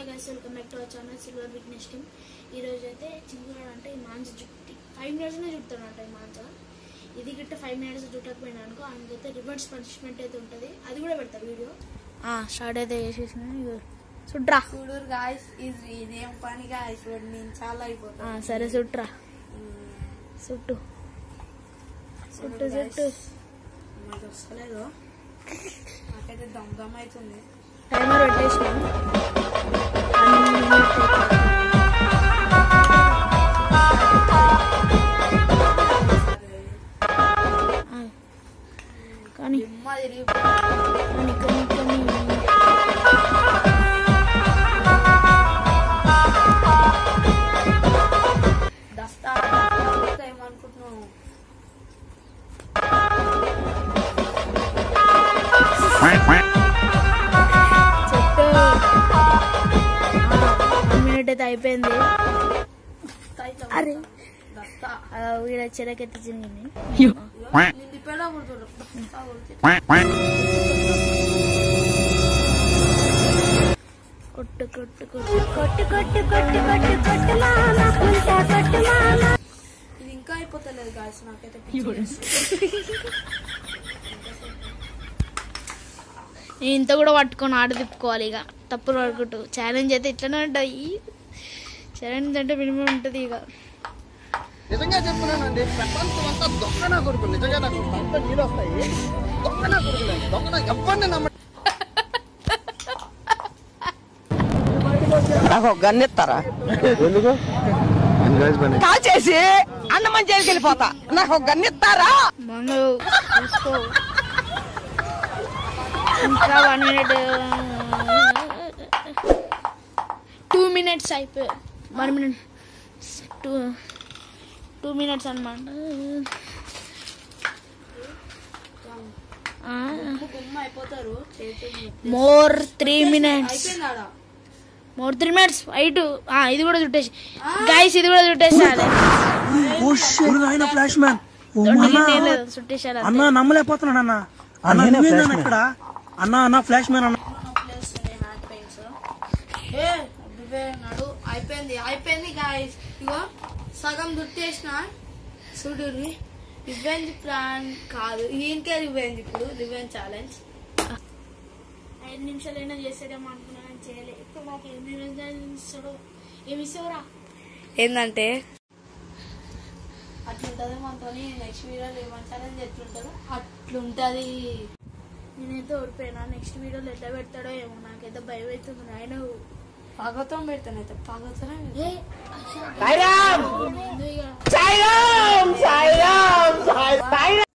guys, welcome back to our channel Silver Witness Team. ఈ రోజు అయితే చింగురాడు అంటే ఈ మాంజ జుట్టి 5 మినిట్స్ నే జుట్టుతాడంట ఈ మాంజ. ఇది గిట్ట 5 మినిట్స్ జుట్టకపోయినా అనుకో అందుకైతే రివర్స్ పనిష్మెంట్ అయితే ఉంటది. అది కూడా పెడతా వీడియో. స్టార్ట్ అయితే చేసేసినా సుట్రా చూడురు గాయ్స్ ఇదేం పని గాయ్స్ నేను చాలా అయిపోతా. సరే సుట్రా సుట్టు సుట్టు సుట్టు నాకు వస్తలేదు నాకైతే దమ్ దమ్ అవుతుంది. టైమర్ పెట్టేసిన కానీ దస్తా ఏమనుకుంటున్నావు? అయితే అయిపోయింది. అరే వీడ చెరకెత్తి చిన్నది కొట్టు కొట్టు కొట్టు కొట్టు కొట్టు కొట్టు కొట్టు ఇది ఇంకా అయిపోతలేదు గాయ్స్ నాకైతే. ఇంత కూడా పట్టుకొని ఆడ తిప్పుకోవాలి. ఇక తప్పులు పడుకుంటూ ఛాలెంజ్ అయితే ఇట్లనే ఉంటాయి. ఛాలెంజ్ అంటే మినిమం ఉంటుంది. ఇక నిజంగా చెప్తున్నానండి, ప్రపంచం అంతా దొంగ నా కొడుకు. నిజంగా నాకు అంత నీళ్ళు వస్తాయి. దొంగ నా కొడుకు, దొంగ ఎవరిని నమ్మ. నాకు గన్నెత్తారా? ఎందుకు కాల్ చేసి అన్నమని జైలుకి వెళ్ళిపోతా. నాకు గన్నెత్తారా? మనం చూసుకో. ఇంకా 1 minute 2 minutes అయిపోయి 1 minute 2 minutes అన్నమాట. మోర్ 3 minutes మోర్ 3 minutes అయిట్. ఇది కూడా చుట్టేసి గైస్, ఇది కూడా చుట్టేసాలి. Flash man చుట్టేసాలి. అన్న నమ్మలేకపోతున్నాడు అన్న. ఇక్కడ అన్న ఫ్లాష్ మ్యాన్ అన్న. అయిపోయింది గాయ్స్. ఇగో సగం దుట్టేసిన చూడు. రివెంజ్ ప్లాన్ కాదు, ఈయనకే రివెంజ్. ఇప్పుడు రివెంజ్ ఛాలెంజ్ 5 నిమిషాలైనా చేసేదేమో అనుకున్నాను, చేయలేదు. ఇప్పుడు నాకు ఏమి ఇస్తావురా? ఏంటంటే అట్లుంటది మనతో. నెక్స్ట్ వీడియోలో రివెంజ్ ఛాలెంజ్ ఎట్లుంటుందో అట్లుంటది. నేనైతే ఓడిపోయినా. నెక్స్ట్ వీడియోలో ఎట్లా పెడతాడో ఏమో, నాకైతే భయం అవుతుంది. ఆయన పగతో పెడతానైతే పగతోనే. ఏ